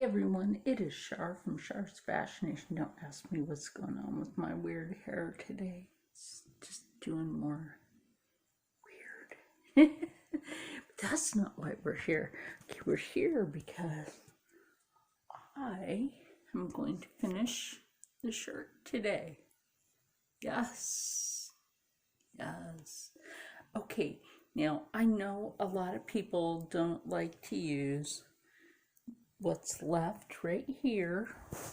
Everyone, it is Char from Char's Fascination. Don't ask me what's going on with my weird hair today. It's just doing more weird. But that's not why we're here. Okay, we're here because I am going to finish the shirt today. Yes. Yes. Okay, now I know a lot of people don't like to use what's left right here,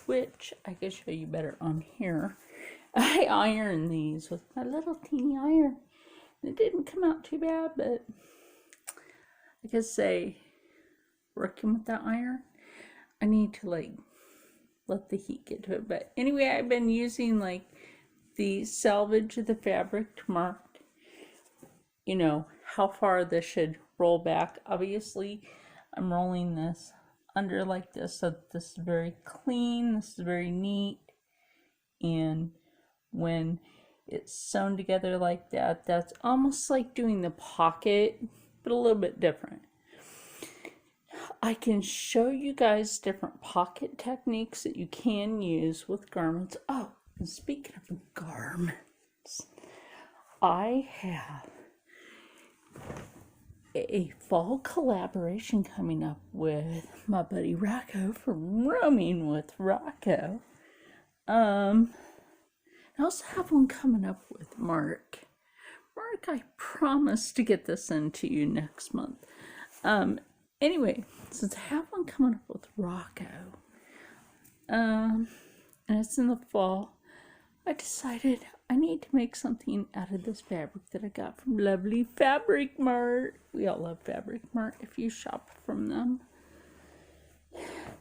which I can show you better on here. I iron these with my little teeny iron. It didn't come out too bad, but I guess say working with that iron, I need to let the heat get to it. But anyway, I've been using the salvage of the fabric to mark, how far this should roll back. Obviously, I'm rolling this under like this, so this is very clean, this is very neat, and when it's sewn together like that, that's almost like doing the pocket, but a little bit different. I can show you guys different pocket techniques that you can use with garments. Oh, and speaking of garments, I have a fall collaboration coming up with my buddy Rocco from Roaming with Rocco. I also have one coming up with Mark. Mark, I promise to get this into you next month. Anyway, since I have one coming up with Rocco, and it's in the fall, I decided I need to make something out of this fabric that I got from lovely Fabric Mart. We all love Fabric Mart if you shop from them.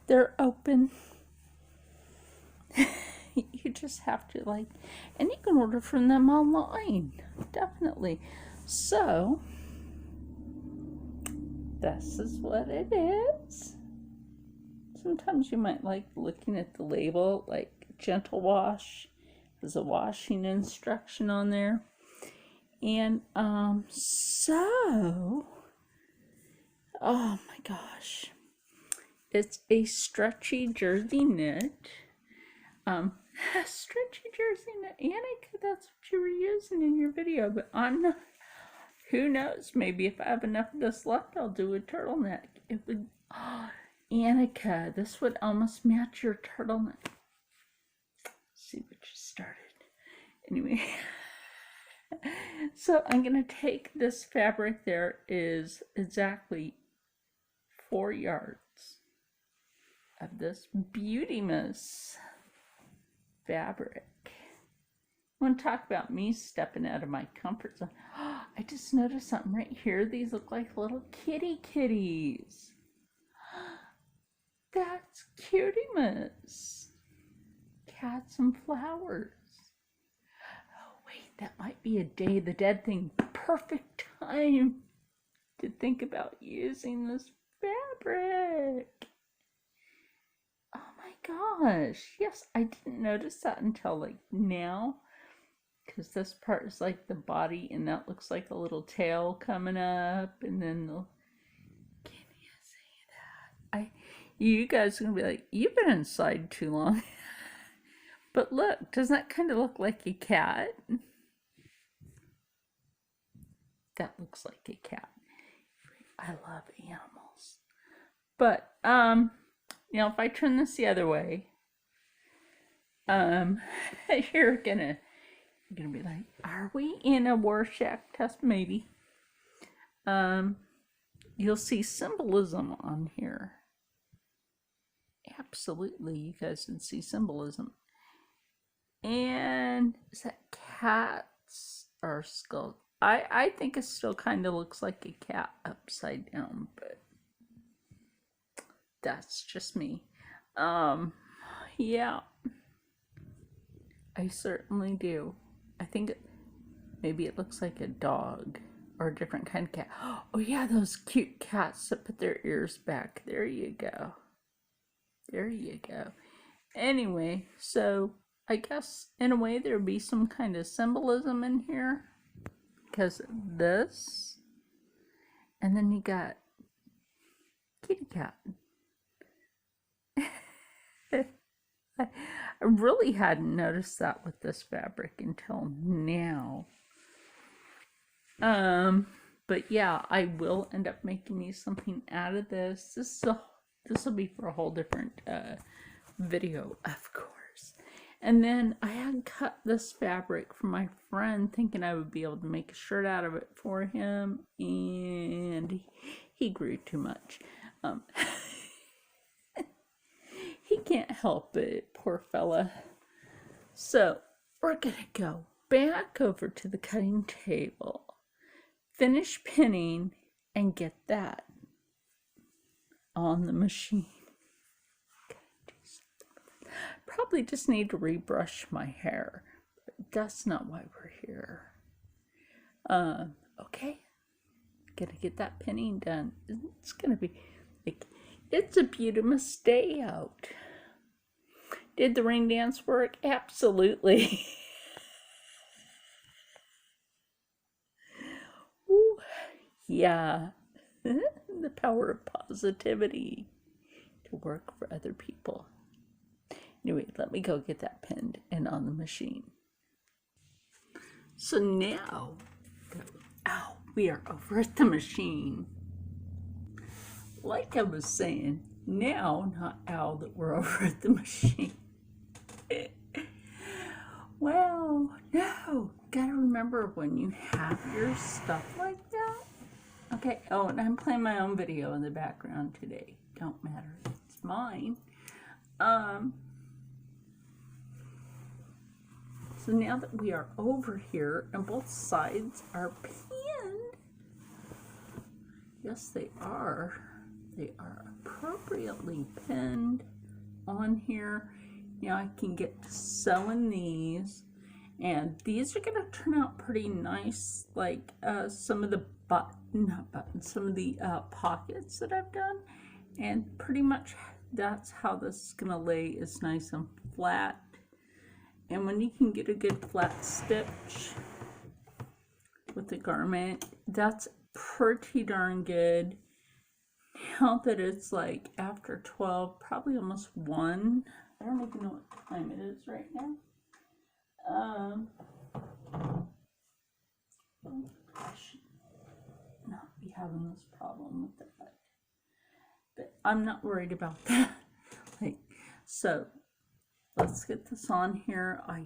They're open. You just have to and you can order from them online, definitely. So this is what it is. Sometimes you might like looking at the label, like gentle wash. There's a washing instruction on there. And oh my gosh, it's a stretchy jersey knit. Stretchy jersey knit. Annika, that's what you were using in your video, but I'm not. Who knows? Maybe if I have enough of this left, I'll do a turtleneck. It would. Oh, Annika, this would almost match your turtleneck. See what you started. Anyway, so I'm going to take this fabric. There is exactly 4 yards of this Beautymas fabric. I want to talk about me stepping out of my comfort zone. I just noticed something right here. These look like little kitties. That's Cutie-mas. Cats and flowers. Oh wait, that might be a Day of the Dead thing. Perfect time to think about using this fabric. Oh my gosh. Yes, I didn't notice that until now. Because this part is like the body, and that looks like a little tail coming up, and then the. Can you see that? You guys are gonna be like, you've been inside too long. But look, doesn't that kind of look like a cat? That looks like a cat. I love animals. But if I turn this the other way, you're gonna be like, are we in a Rorschach test? Maybe. You'll see symbolism on here. Absolutely, you guys can see symbolism. And is that cats or skulls? I think it still kind of looks like a cat upside down, but that's just me. Yeah, I certainly do. I think maybe it looks like a dog or a different kind of cat. Oh yeah, those cute cats that put their ears back. There you go. There you go. Anyway, so I guess in a way there would be some kind of symbolism in here. Because this, and then you got kitty cat. I really hadn't noticed that with this fabric until now. But yeah, I will end up making you something out of this. This will be for a whole different video, of course. And then I had cut this fabric from my friend, thinking I would be able to make a shirt out of it for him, and he grew too much. He can't help it, poor fella. So we're gonna go back over to the cutting table, finish pinning, and get that on the machine. Probably just need to rebrush my hair, but that's not why we're here. Okay, gonna get that pinning done. It's gonna be like, it's a beautiful day out. Did the ring dance work? Absolutely. Ooh, yeah. The power of positivity to work for other people. Anyway, let me go get that pinned and on the machine. So now, we are over at the machine. Like I was saying, now, not ow, that we're over at the machine. Well, no, gotta remember when you have your stuff like that. Okay, oh, and I'm playing my own video in the background today. Don't matter, it's mine. So now that we are over here and both sides are pinned, yes they are appropriately pinned on here. Now I can get to sewing these, and these are gonna turn out pretty nice, like some of the some of the pockets that I've done, and pretty much that's how this is gonna lay, is nice and flat. And when you can get a good flat stitch with the garment, that's pretty darn good. Now that it's like after 12, probably almost 1. I don't even know what time it is right now. I should not be having this problem with that. But I'm not worried about that. So let's get this on here. I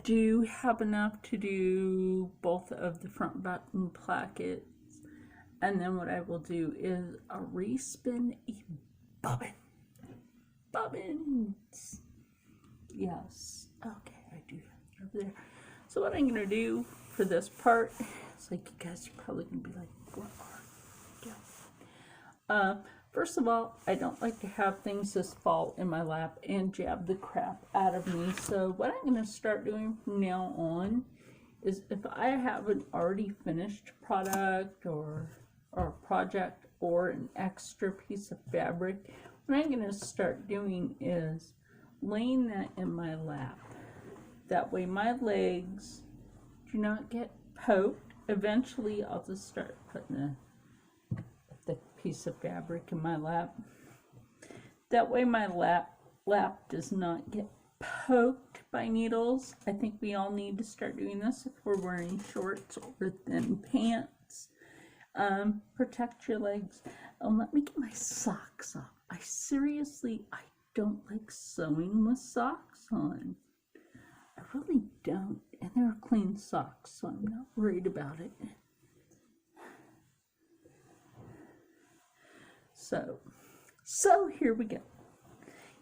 do have enough to do both of the front button plackets. And then what I will do is a respin a bobbin. Bobbins. Yes. Okay, I do have it over there. So what I'm going to do for this part, it's like you guys are probably going to be like, what are you doing? First of all, I don't like to have things just fall in my lap and jab the crap out of me. So what I'm going to start doing from now on is, if I have an already finished product or project or an extra piece of fabric, what I'm going to start doing is laying that in my lap. That way my legs do not get poked. Eventually I'll just start putting the piece of fabric in my lap. That way my lap does not get poked by needles. I think we all need to start doing this if we're wearing shorts or thin pants. Protect your legs. Let me get my socks off. I don't like sewing with socks on. I really don't. And they're clean socks, so I'm not worried about it. So here we go.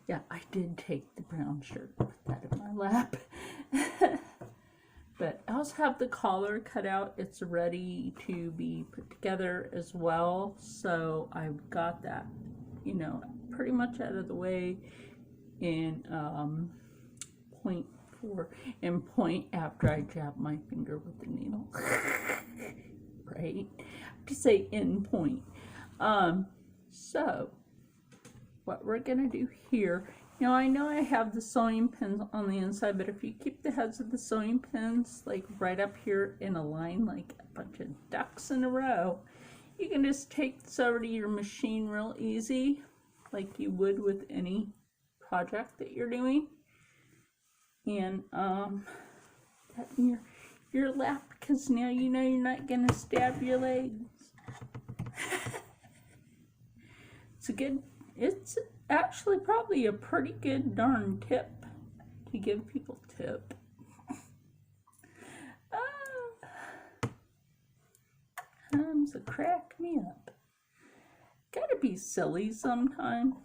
Yeah, I did take the brown shirt, put that in my lap. But I also have the collar cut out. It's ready to be put together as well. So I've got that, pretty much out of the way in point after I jab my finger with the needle. Right? To say in point. So what we're gonna do here, I know I have the sewing pins on the inside, but if you keep the heads of the sewing pins like right up here in a line, like a bunch of ducks in a row, you can just take this over to your machine real easy, like you would with any project that you're doing. And that in your lap, because now you know you're not going to stab your legs. It's actually probably a pretty good darn tip to give people tip. Times that crack me up. Gotta be silly sometimes.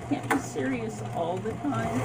Can't be serious all the time.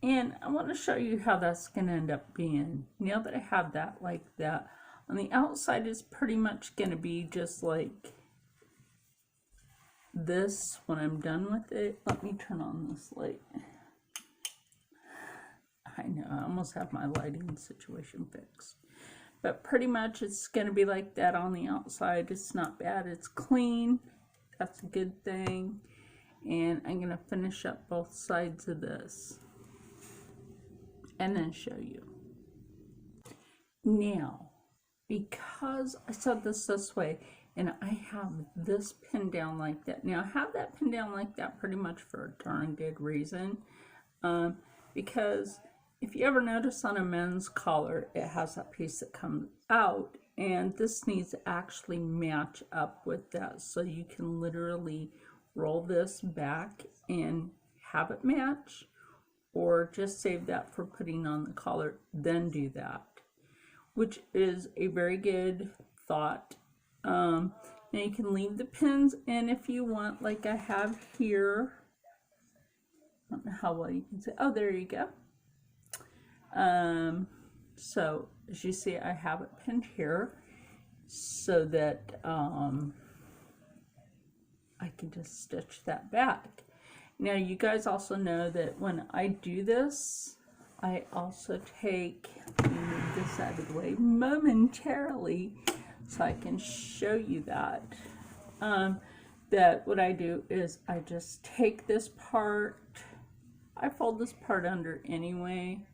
And I want to show you how that's going to end up being. Now that I have that like that, on the outside is pretty much going to be just like this when I'm done with it. Let me turn on this light. I know, I almost have my lighting situation fixed. But pretty much it's going to be like that on the outside. It's not bad. It's clean. That's a good thing. And I'm going to finish up both sides of this and then show you. Now, because I said this way, and I have this pinned down like that. Now, I have that pinned down like that pretty much for a darn good reason. Because if you ever notice on a men's collar, it has that piece that comes out, and this needs to actually match up with that. So you can literally roll this back and have it match, or just save that for putting on the collar, then do that, which is a very good thought. Now you can leave the pins in if you want, like I have here. I don't know how well you can see. Oh, there you go. So as you see, I have it pinned here so that I can just stitch that back. Now you guys also know that when I do this, I also take, let me move this out of the way momentarily so I can show you that. That what I do is I just take this part, I fold this part under anyway,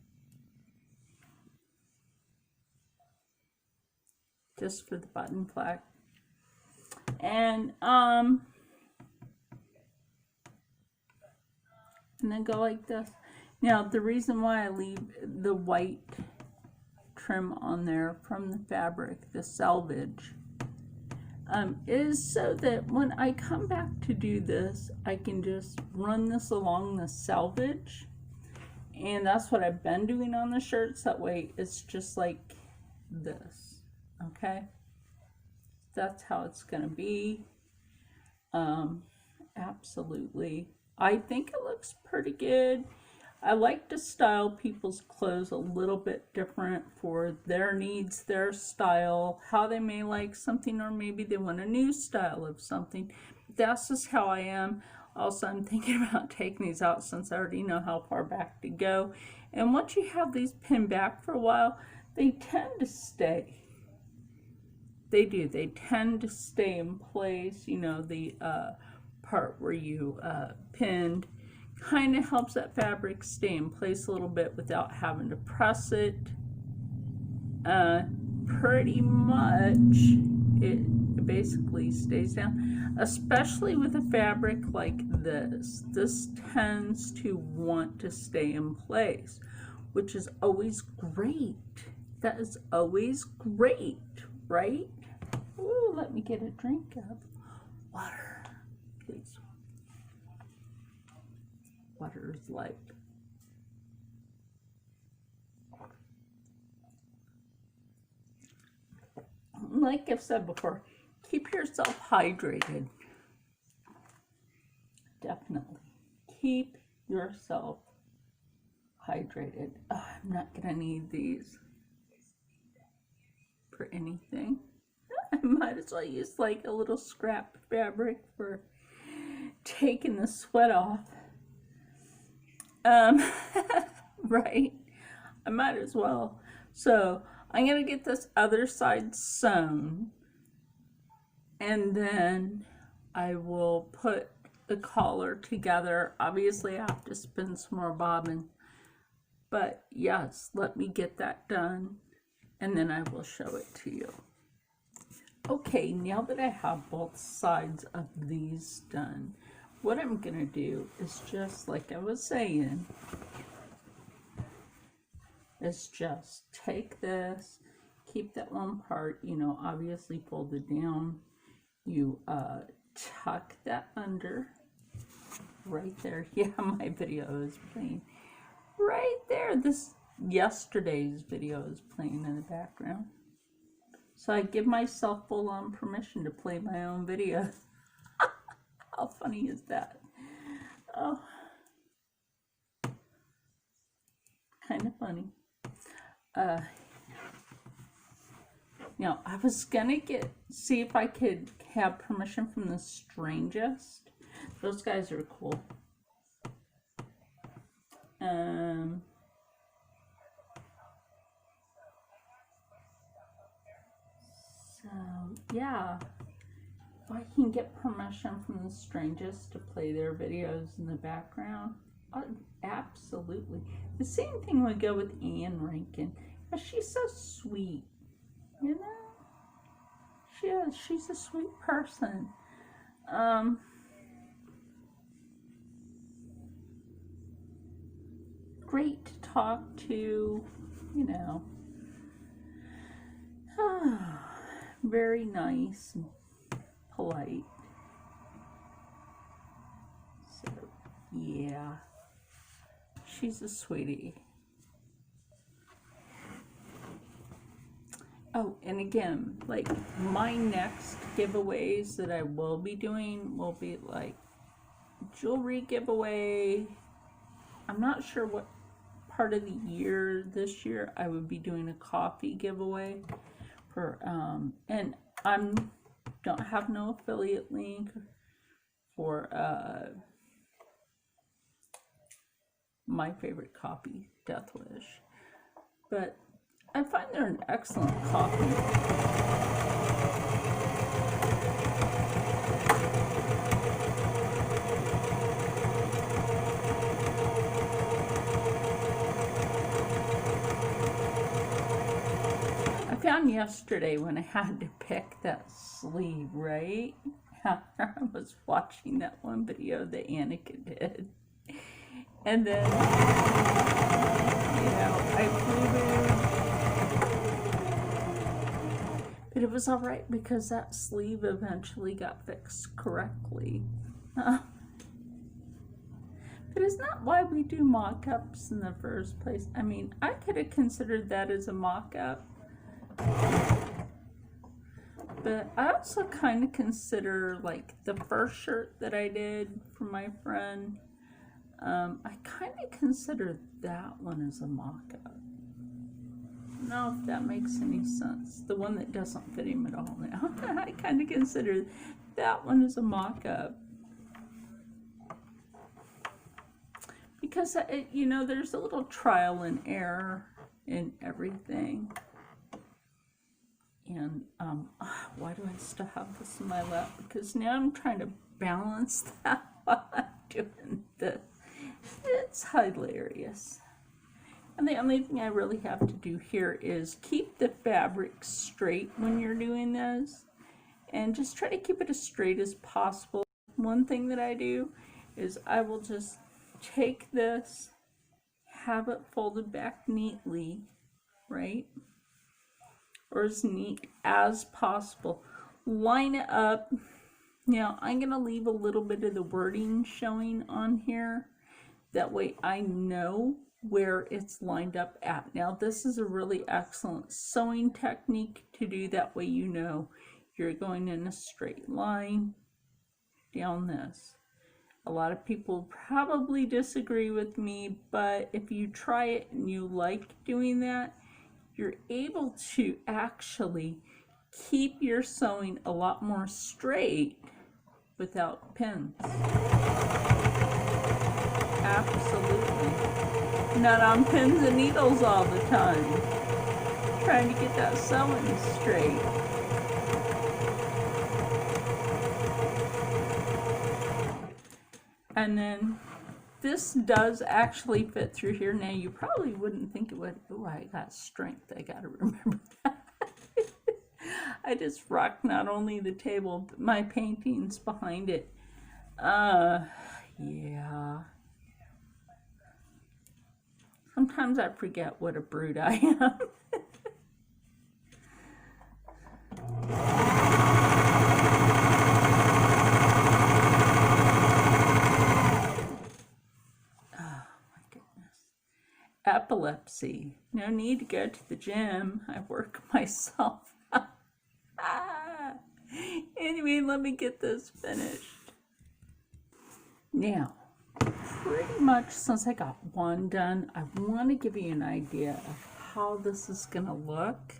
just for the button flag, and then go like this. Now the reason why I leave the white trim on there from the fabric, the selvage, is so that when I come back to do this, I can just run this along the selvage. And that's what I've been doing on the shirts. That way it's just like this, okay? That's how it's gonna be. Absolutely. I think it looks pretty good. I like to style people's clothes a little bit different for their needs, their style, how they may like something, or maybe they want a new style of something. That's just how I am. Also, I'm thinking about taking these out since I already know how far back to go. And once you have these pinned back for a while, they tend to stay. They do. They tend to stay in place. You know, the part where you pinned kind of helps that fabric stay in place a little bit without having to press it. Pretty much it basically stays down, especially with a fabric like this. This tends to want to stay in place, which is always great. That is always great, right? Ooh, let me get a drink of water, please. Water is life. Like I've said before, keep yourself hydrated. Definitely. Keep yourself hydrated. Oh, I'm not going to need these for anything. I might as well use like a little scrap fabric taking the sweat off. Right? I might as well. So I'm going to get this other side sewn, and then I will put the collar together. Obviously I have to spin some more bobbin, but yes, let me get that done and then I will show it to you. Okay, now that I have both sides of these done, what I'm gonna do is, just like I was saying, is just take this, keep that one part, you know, obviously folded down. You tuck that under right there. Yeah, my video is playing right there. This yesterday's video is playing in the background. So I give myself full-on permission to play my own video. How funny is that? Oh, kind of funny. Now I was gonna see if I could have permission from the Strangest. Those guys are cool. So yeah, if I can get permission from the Strangest to play their videos in the background, absolutely. The same thing would go with Ann Rankin. She's so sweet, you know. She's a sweet person. Great to talk to, you know. Very nice and polite. So, yeah. She's a sweetie. Oh, and again, like, my next giveaways that I will be doing will be like jewelry giveaway. I'm not sure what part of the year this year I would be doing a coffee giveaway for, and don't have no affiliate link for my favorite coffee, Death Wish, but I find they're an excellent coffee. I found yesterday when I had to pick that sleeve, right? After I was watching that one video that Annika did. And then, you know, I flew. But it was all right because that sleeve eventually got fixed correctly. But it's not why we do mock-ups in the first place. I mean, I could have considered that as a mock-up. But I also kind of consider, like, the first shirt that I did for my friend, I kind of consider that one as a mock-up. I don't know if that makes any sense. The one that doesn't fit him at all now. I kind of consider that one as a mock-up. Because, you know, there's a little trial and error in everything. And why do I still have this in my lap? Because now I'm trying to balance that while I'm doing this. It's hilarious. And the only thing I really have to do here is keep the fabric straight when you're doing this. And just try to keep it as straight as possible. One thing that I do is I will just take this, have it folded back neatly, right? Or as neat as possible. Line it up. Now, I'm going to leave a little bit of the wording showing on here. That way I know where it's lined up at. Now, this is a really excellent sewing technique to do. That way you know you're going in a straight line down this. A lot of people probably disagree with me, but if you try it and you like doing that, you're able to actually keep your sewing a lot more straight without pins. absolutely. Not on pins and needles all the time. Trying to get that sewing straight. And then this does actually fit through here. Now you probably wouldn't think it would. Oh, I got strength. I gotta remember that. I just rocked not only the table, but my paintings behind it. Yeah. Sometimes I forget what a brute I am. Epilepsy. No need to go to the gym. I work myself out. Anyway, let me get this finished. Now, pretty much since I got one done, I want to give you an idea of how this is going to look.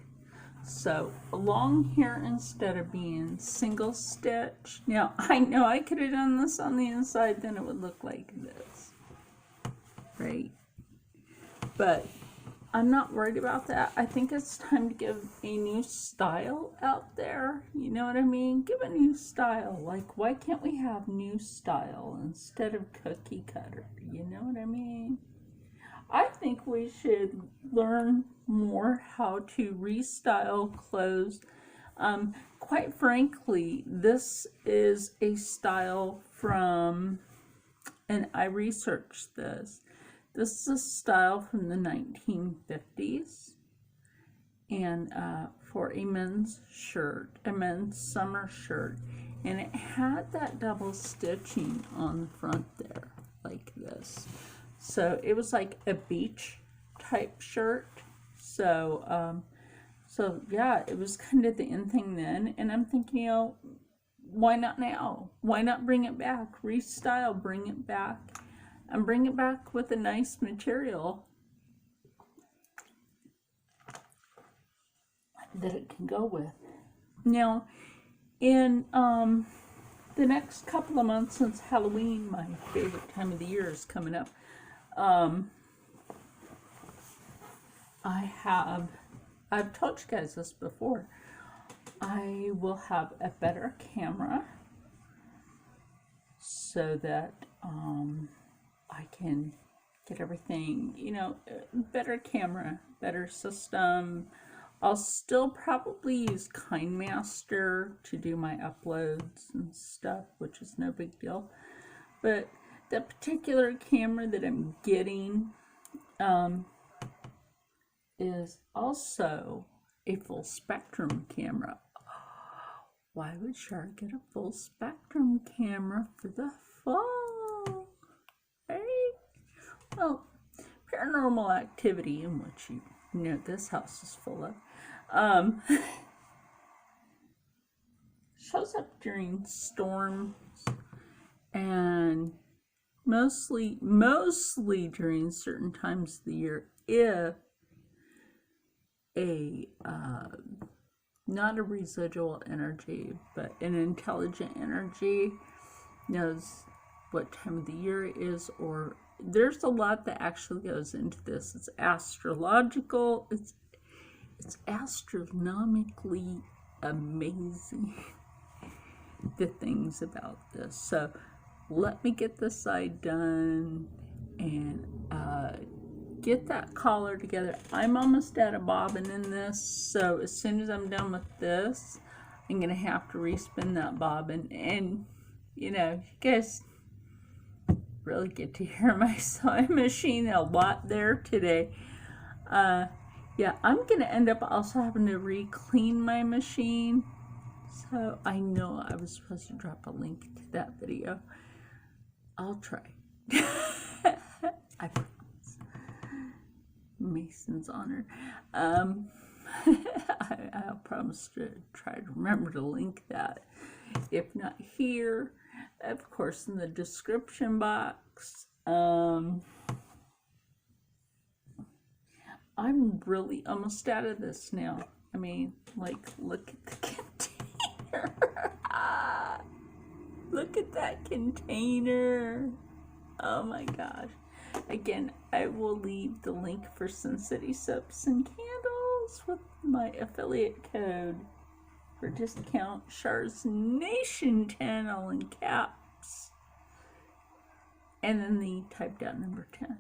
So along here, instead of being single stitch, now I know I could have done this on the inside, then it would look like this, right? But I'm not worried about that. I think it's time to give a new style out there. You know what I mean? Give a new style. Like, why can't we have new style instead of cookie cutter? You know what I mean? I think we should learn more how to restyle clothes. Quite frankly, this is a style from, and I researched this. This is a style from the 1950s, and for a men's shirt, a men's summer shirt, and it had that double stitching on the front there, like this. So it was like a beach type shirt. So, so yeah, it was kind of the in thing then, and I'm thinking, you know, why not now? Why not bring it back? Restyle, bring it back. And bring it back with a nice material that it can go with. Now, in the next couple of months, since Halloween, my favorite time of the year, is coming up, I've told you guys this before, I will have a better camera so that I can get everything, you know, better camera, better system. I'll still probably use KineMaster to do my uploads and stuff, which is no big deal. But the particular camera that I'm getting is also a full spectrum camera. Why would Char get a full spectrum camera for the fall? Right? Well, paranormal activity, in which you know this house is full of, shows up during storms and mostly during certain times of the year if a not a residual energy but an intelligent energy knows what time of the year it is, or there's a lot that actually goes into this. It's astrological, it's astronomically amazing, the things about this. So let me get this side done and get that collar together. I'm almost out of bobbin in this, so as soon as I'm done with this, I'm gonna have to respin that bobbin. And you know, you guys really get to hear my sewing machine a lot there today. Yeah, I'm gonna end up also having to re-clean my machine. So I know I was supposed to drop a link to that video. I'll try. I promise. Mason's honor. I'll promise to try to remember to link that. If not here, of course in the description box. I'm really almost out of this now. I mean, like, look at the container. Look at that container. Oh my gosh. Again, I will leave the link for Sun City soaps and candles with my affiliate code for discount Char's Nation 10 all in caps. And then the typed out number 10.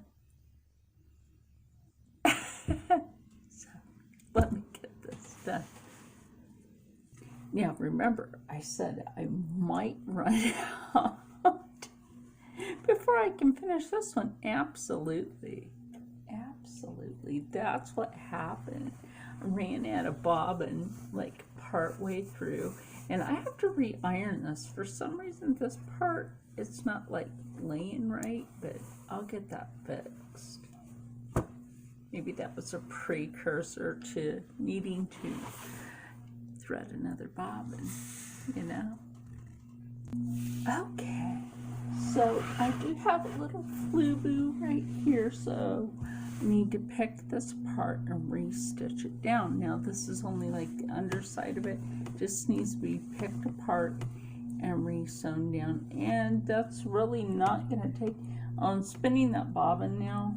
So let me get this done. Now remember, I said I might run out before I can finish this one. Absolutely. Absolutely. That's what happened. I ran out of bobbin like part way through, and I have to re-iron this. For some reason this part, it's not like laying right, but I'll get that fixed. Maybe that was a precursor to needing to thread another bobbin, you know. Okay, so I do have a little flu-boo right here, so I need to pick this apart and re-stitch it down. Now this is only like the underside of it, just needs to be picked apart and re-sewn down, and that's really not gonna take on spinning that bobbin now.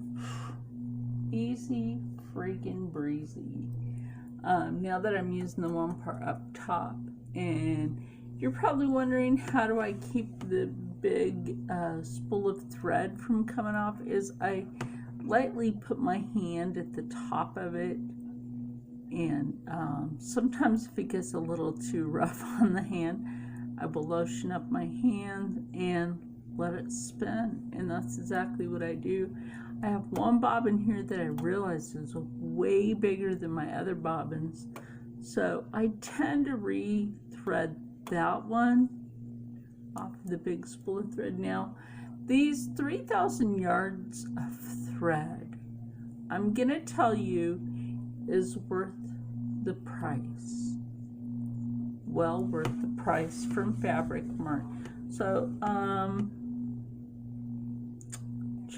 Easy freaking breezy. Now that I'm using the one part up top, and you're probably wondering, how do I keep the big spool of thread from coming off, is I lightly put my hand at the top of it, and sometimes if it gets a little too rough on the hand, I will lotion up my hand and let it spin, and that's exactly what I do. I have one bobbin here that I realize is way bigger than my other bobbins, so I tend to re-thread that one off the big spool of thread. Now these 3,000 yards of thread, I'm gonna tell you, is worth the price. Well worth the price from Fabric Mart. So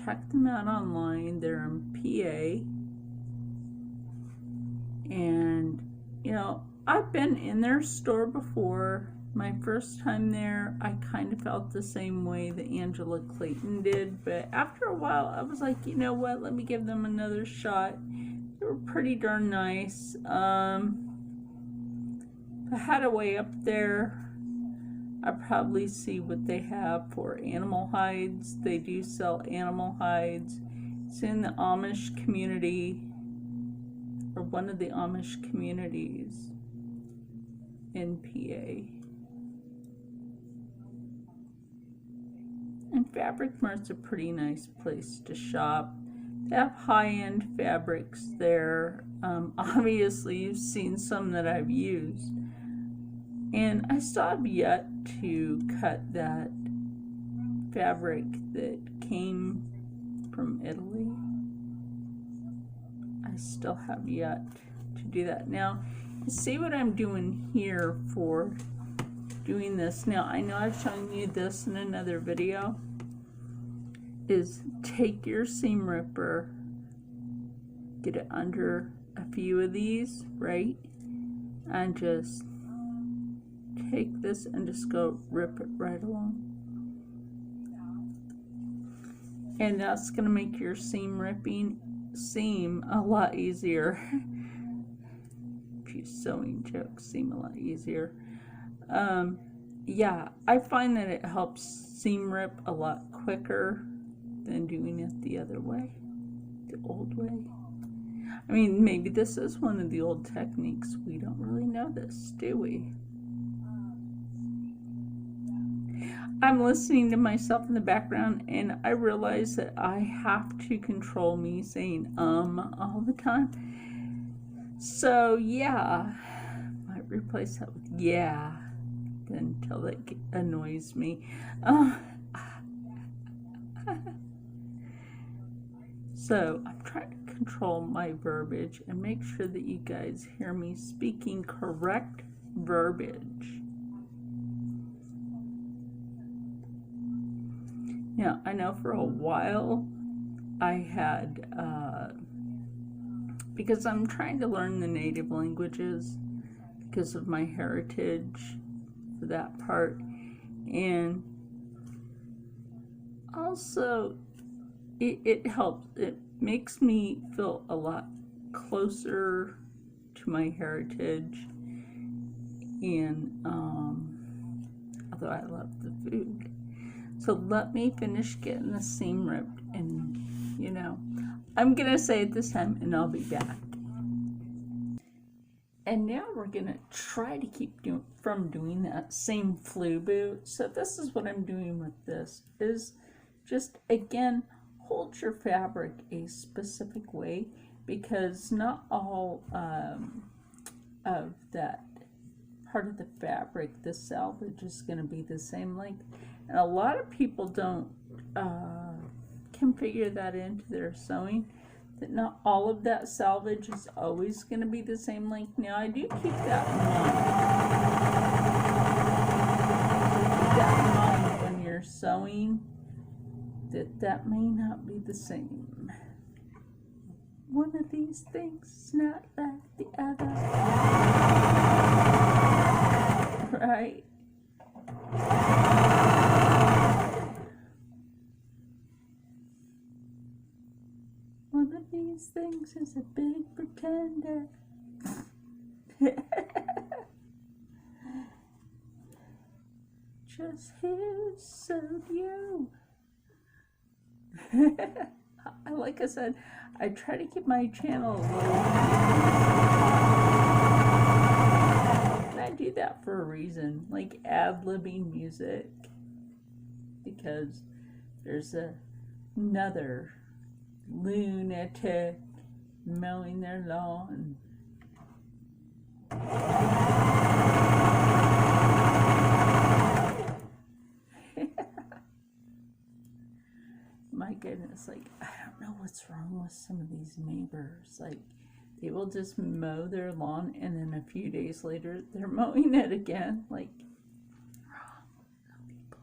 check them out online. They're in PA, and you know, I've been in their store before. My first time there, I kind of felt the same way that Angela Clayton did, but after a while I was like, you know what, let me give them another shot. They were pretty darn nice. If I had a way up there, I'd probably see what they have for animal hides. They do sell animal hides. It's in the Amish community, or one of the Amish communities in PA. And Fabric Mart's a pretty nice place to shop. They have high-end fabrics there. Obviously you've seen some that I've used, and I still have yet to cut that fabric that came from Italy. I still have yet to do that. Now, you see what I'm doing here for doing this. Now, I know I've shown you this in another video, is take your seam ripper, get it under a few of these, right? And just take this and just go rip it right along. And that's going to make your seam ripping seem a lot easier. A few sewing jokes seem a lot easier. Yeah, I find that it helps seam rip a lot quicker than doing it the other way, the old way. I mean, maybe this is one of the old techniques. We don't really know this, do we? I'm listening to myself in the background, and I realize that I have to control me saying all the time. So yeah, might replace that with yeah until that annoys me. So I'm trying to control my verbiage and make sure that you guys hear me speaking correct verbiage. Now, I know for a while I had, because I'm trying to learn the native languages because of my heritage for that part, and also, it helps. It makes me feel a lot closer to my heritage. And although I love the food. So let me finish getting the seam ripped, and you know, I'm gonna say it this time and I'll be back. And now we're gonna try to keep from doing that same flu boot. So this is what I'm doing with this, is just again, hold your fabric a specific way, because not all of that part of the fabric, the salvage, is going to be the same length. And a lot of people don't configure that into their sewing, that not all of that salvage is always going to be the same length. Now I do keep that in mind. Keep that in mind when you're sewing, that may not be the same. One of these things is not like the other. Right? One of these things is a big pretender. Just here, so you. Like I said, I try to keep my channel low. And I do that for a reason, like ad-libbing music, because there's another lunatic mowing their lawn. My goodness, like, I don't know what's wrong with some of these neighbors. Like, they will just mow their lawn and then a few days later they're mowing it again. Like, wrong people.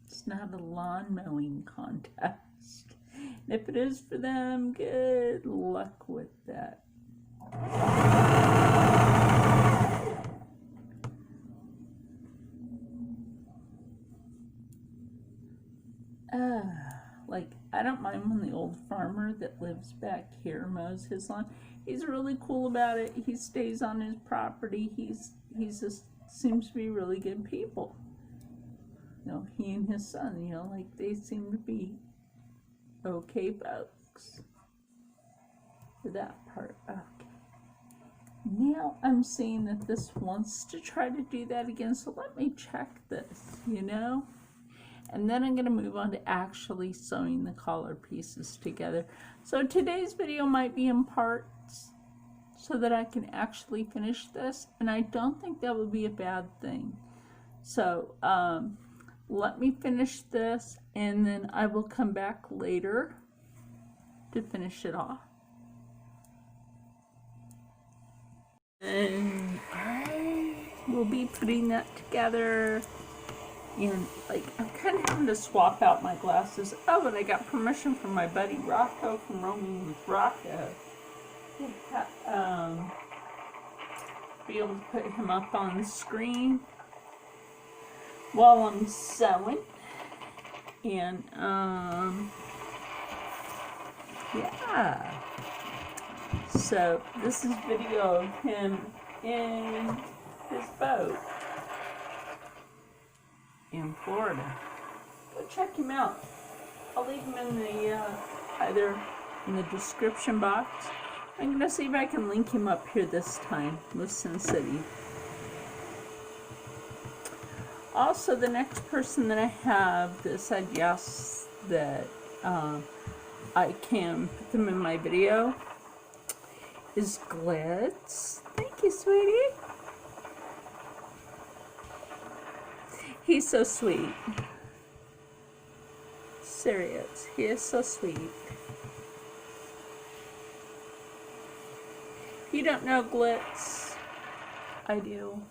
It's not a lawn mowing contest. And if it is for them, good luck with that. Like, I don't mind when the old farmer that lives back here mows his lawn. He's really cool about it. He stays on his property. He's just seems to be really good people. You know, he and his son, you know, like, they seem to be okay folks for that part. Okay. Now I'm seeing that this wants to try to do that again, so let me check this, you know? And then I'm going to move on to actually sewing the collar pieces together. So today's video might be in parts so that I can actually finish this, and I don't think that would be a bad thing. So let me finish this, and then I will come back later to finish it off. And I will be putting that together. And like, I'm kind of having to swap out my glasses. Oh, but I got permission from my buddy Rocco from Roaming with Rocco to be able to put him up on the screen while I'm sewing. And yeah. So this is video of him in his boat in Florida. Go check him out. I'll leave him in the either in the description box. I'm gonna see if I can link him up here this time with Sin City. Also, the next person that I have that said yes that I can put them in my video is Glitz. Thank you, sweetie. He's so sweet. Serious. He is so sweet. If you don't know Glitz, I do.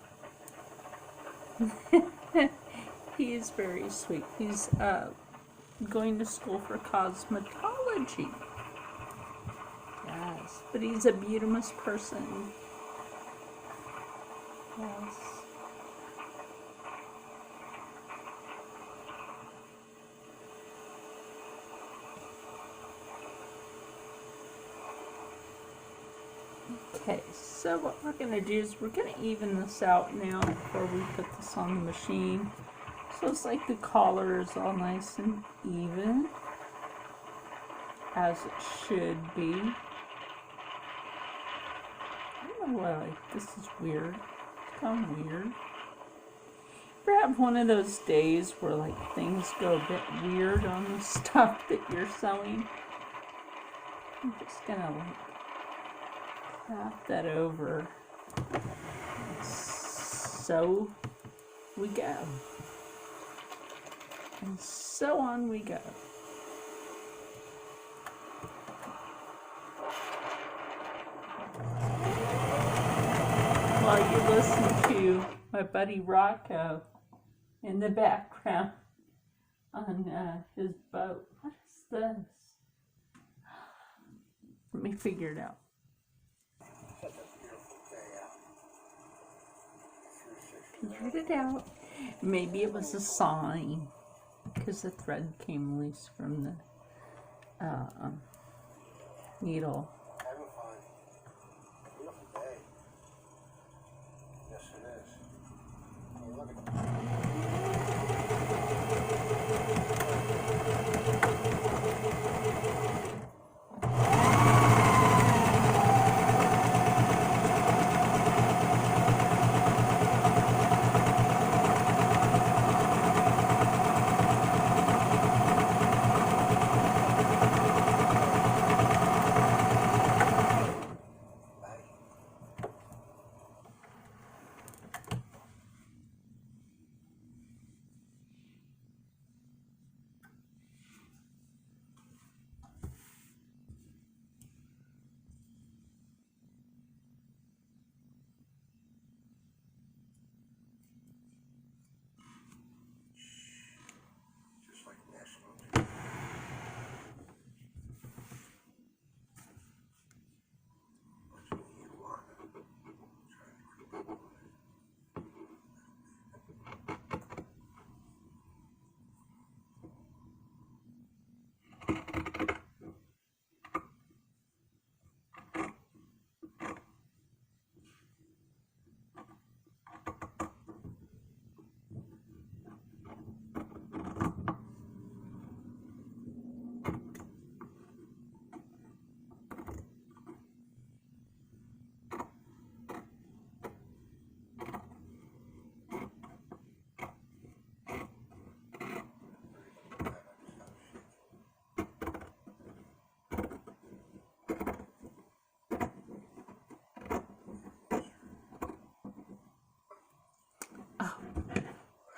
He is very sweet. He's going to school for cosmetology. Yes, but he's a beautiful person. Yes. Okay, so what we're going to do is we're going to even this out now before we put this on the machine. So it's like the collar is all nice and even, as it should be. I don't know why, this is weird. It's kind of weird. Ever have one of those days where like things go a bit weird on the stuff that you're sewing? I'm just gonna like flap that over. So we go. And so on we go. While you listen to my buddy Rocco in the background on his boat. What is this? Let me figure it out. Figured it out. Maybe it was a sign because the thread came loose from the needle. Having fun. Beautiful day. Yes, it is. I mean, look at just like national. What you want?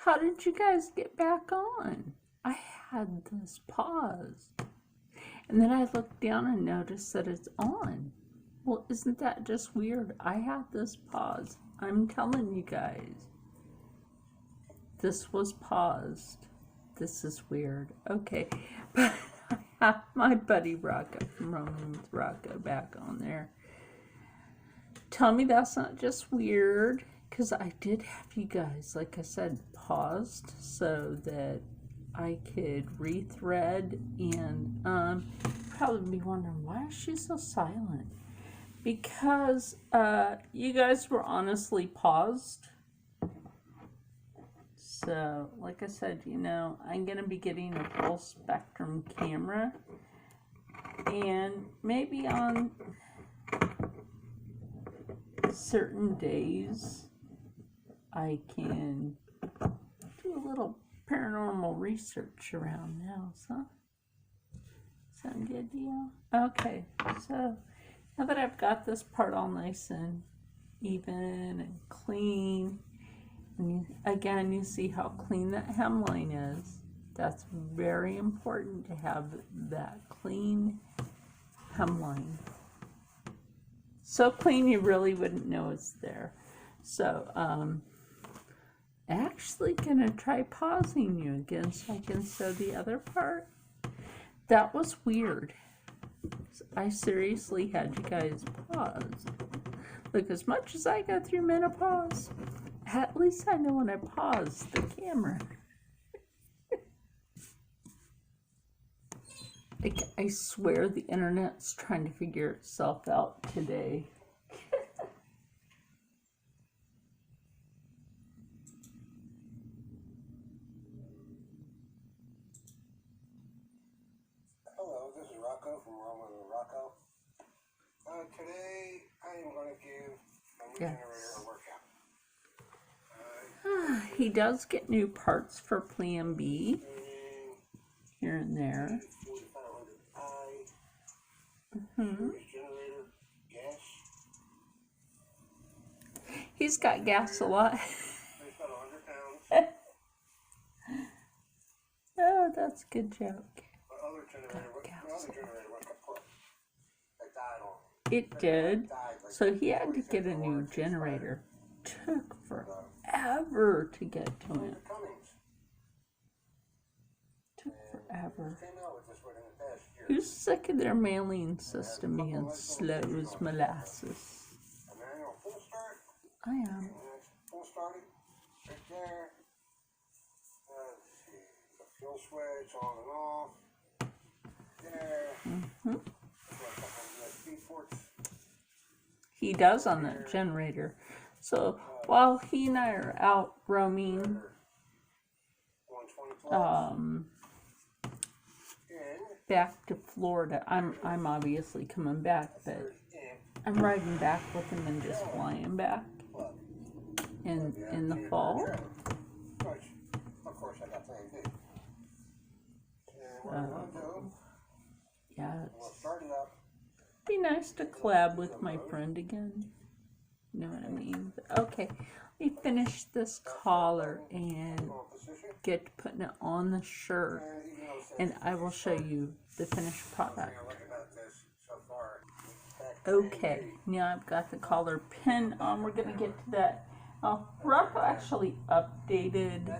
How did you guys get back on? I had this paused. And then I looked down and noticed that it's on. Well, isn't that just weird? I had this paused. I'm telling you guys. This was paused. This is weird. Okay. But I have my buddy Rocco from Roaming with Rocco back on there. Tell me that's not just weird. Because I did have you guys, like I said, paused so that I could rethread, and probably be wondering, why is she so silent? Because you guys were honestly paused. So, like I said, you know, I'm going to be getting a full spectrum camera, and maybe on certain days I can do a little paranormal research around the house, huh? Sound good to you? Okay, so now that I've got this part all nice and even and clean, and again, you see how clean that hemline is. That's very important to have that clean hemline. So clean you really wouldn't know it's there. So, actually gonna try pausing you again so I can sew the other part. That was weird. I seriously had you guys pause. Look, as much as I go through menopause, at least I know when I pause the camera. I swear the internet's trying to figure itself out today. Rocco from Roma to Rocco. Today I am going to give my new generator a workout. He does get new parts for Plan B here and there. 4500i. Generator, gas. He's got gas a lot. Weighs about 100 pounds. Oh, that's a good joke. My other generator went kaput. It died on. It did. So he had to get a new generator. Took forever to get to him. Took forever. Who's sick of their mailing system being slow as molasses? I am. Full started right there. Let's see. The fuel switch on and off. There. USB ports. He does on that generator. So while he and I are out roaming, back to Florida, I'm obviously coming back, but I'm riding back with him and just flying back in the fall. Of course, I got Plan B. And what I'm going to do, Yeah, we'll start it up. be nice to collab with my friend again. You know what I mean? But okay, let me finish this collar and get to putting it on the shirt, and I will show you the finished product. Okay, now I've got the collar pinned on. We're going to get to that. Rocco actually updated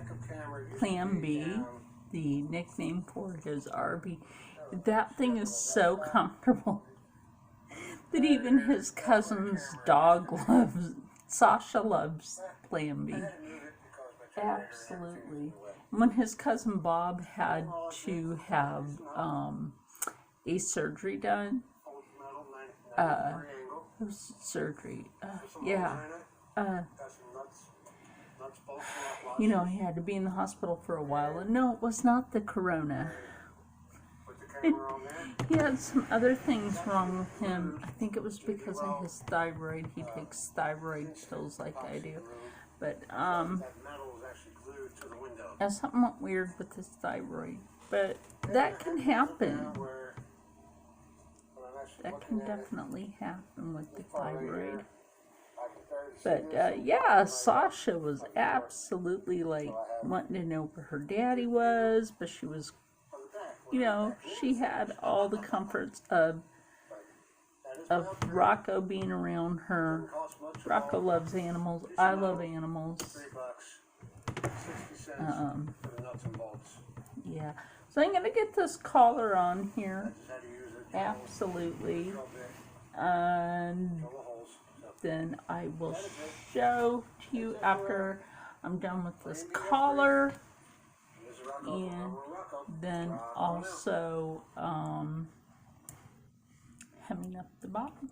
Plan B, the nickname for his RV. That thing is so comfortable that even his cousin's dog loves, Sasha loves Plan B. Absolutely. When his cousin Bob had to have a surgery done, surgery, you know, he had to be in the hospital for a while, and no, it was not the corona. He had some other things wrong with him. I think it was because of his thyroid. He takes thyroid pills like I do. But, yeah, something went weird with his thyroid. But that can happen. That can definitely happen with the thyroid. But, yeah, Sasha was absolutely, like, wanting to know where her daddy was, but she was, you know, she had all the comforts of Rocco being around her. Rocco loves animals. I love animals. Yeah. So I'm going to get this collar on here. Absolutely. And then I will show to you after I'm done with this collar. And then also hemming up the bottom.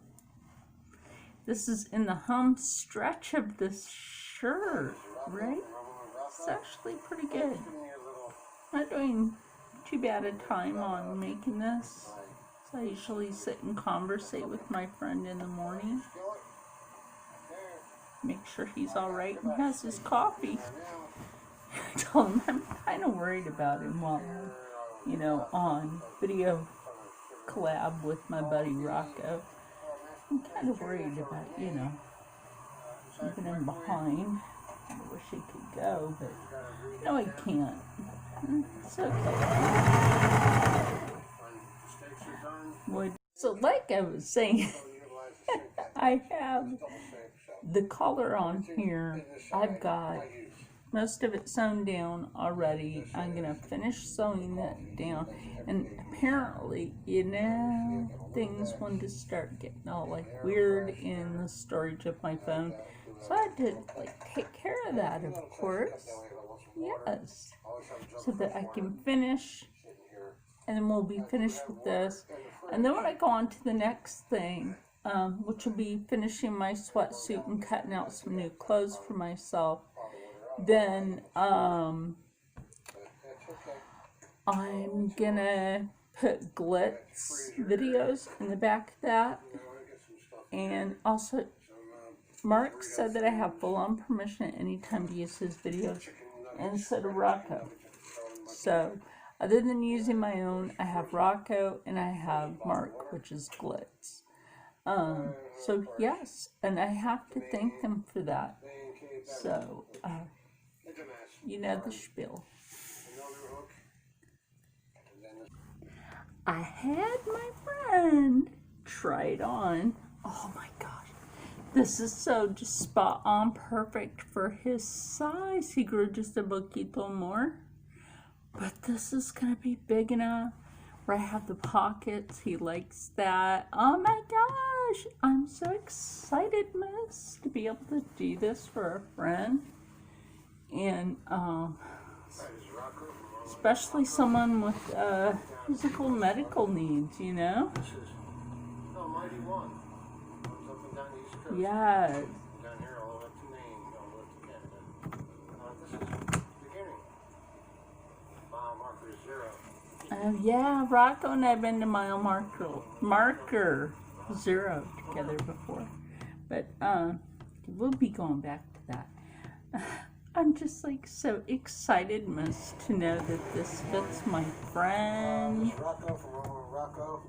This is in the home stretch of this shirt, right? It's actually pretty good. Not doing too bad a time on making this. So I usually sit and conversate with my friend in the morning. Make sure he's alright and has his coffee. I told him I'm kind of worried about him while I'm, you know, on video collab with my buddy Rocco. I'm kind of worried about, you know, leaving him behind. I wish he could go, but no, he can't. It's okay. So like I was saying, I have the collar on here. I've got most of it sewn down already. I'm going to finish sewing that down. And apparently, you know, things wanted to start getting all like weird in the storage of my phone. So I had to like take care of that, of course. Yes. So that I can finish. And then we'll be finished with this. And then when I go on to the next thing, which will be finishing my sweatsuit and cutting out some new clothes for myself, then I'm gonna put glitz videos in the back of that. And also, Mark said that I have full-on permission at any time to use his videos, and so did Rocco. So, other than using my own, I have Rocco and I have Mark, which is glitz. So yes, and I have to thank them for that. So, you know the spiel. I had my friend try it on. Oh my gosh. This is so just spot on perfect for his size. He grew just a poquito more. But this is going to be big enough where I have the pockets. He likes that. Oh my gosh. I'm so excited, miss, to be able to do this for a friend. And, especially someone with, physical medical needs, you know? This is Mighty One. Comes up and down the East Coast. Yes. Down here all the way up to Maine, all the way up to Canada. This is the beginning. Mile marker is 0. Yeah, Rocco and I have been to mile marker 0 together before. But, we'll be going back to that. I'm just like so excited, miss, to know that this fits my friend. Rocco from Rocco.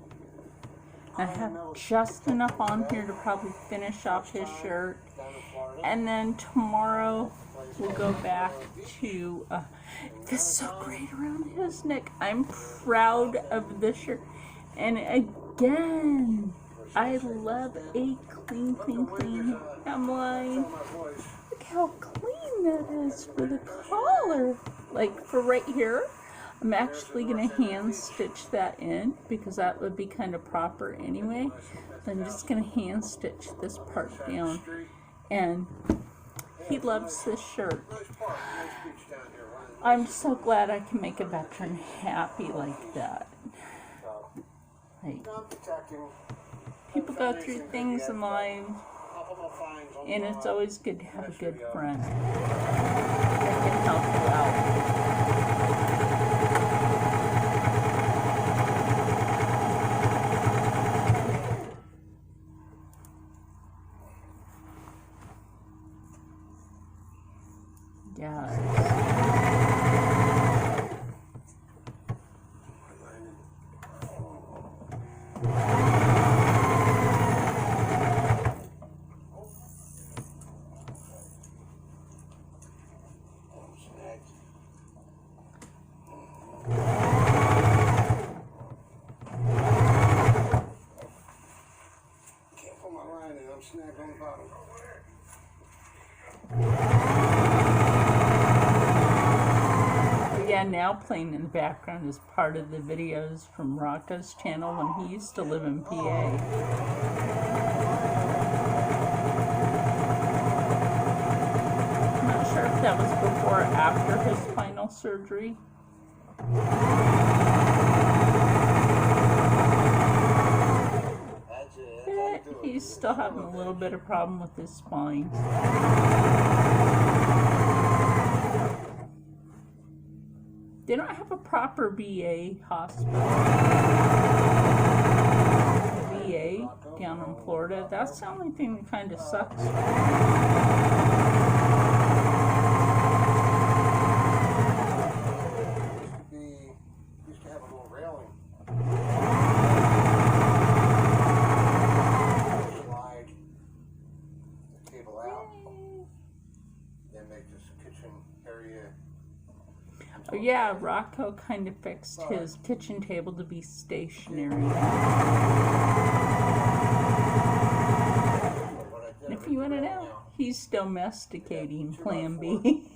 I have just enough on here to probably finish off his shirt. And then tomorrow we'll go back to, this is so great around his neck. I'm proud of this shirt. And again, I love a clean hemline. Look how clean that is for the collar. Like for right here, I'm actually going to hand stitch that in because that would be kind of proper anyway. So I'm just going to hand stitch this part down. And he loves this shirt. I'm so glad I can make a veteran happy like that. Like, people go through things in life, and it's always good to have a good friend that can help you out. Yeah, now playing in the background is part of the videos from Rocco's channel when he used to live in PA. I'm not sure if that was before or after his spinal surgery. But he's still having a little bit of problem with his spine. They don't have a proper VA hospital. VA down in Florida. That's the only thing that kind of sucks. Used to have a little railing. Slide the table out. Then make this kitchen area. Oh yeah, Rocco kind of fixed his kitchen table to be stationary. And if you want to know, he's domesticating Plan B.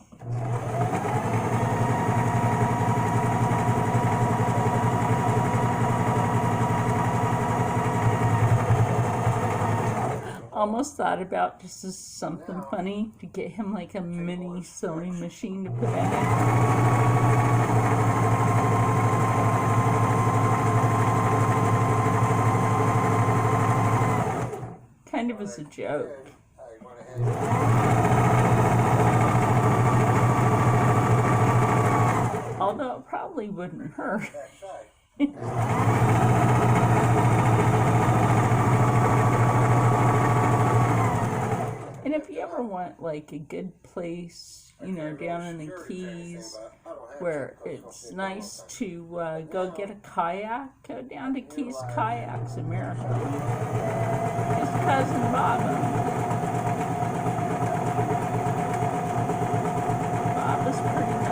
Almost thought about just as something funny to get him like a mini sewing machine to put in it. Kind of as a joke. Although it probably wouldn't hurt. And if you ever want like a good place, you know, down in the Keys where it's nice to go get a kayak, go down to Keys Kayaks America. His cousin Bob is pretty nice.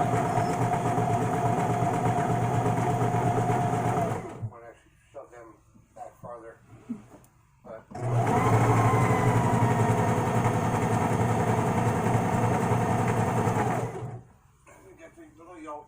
I want to actually shove them back farther. But we get the little yolk.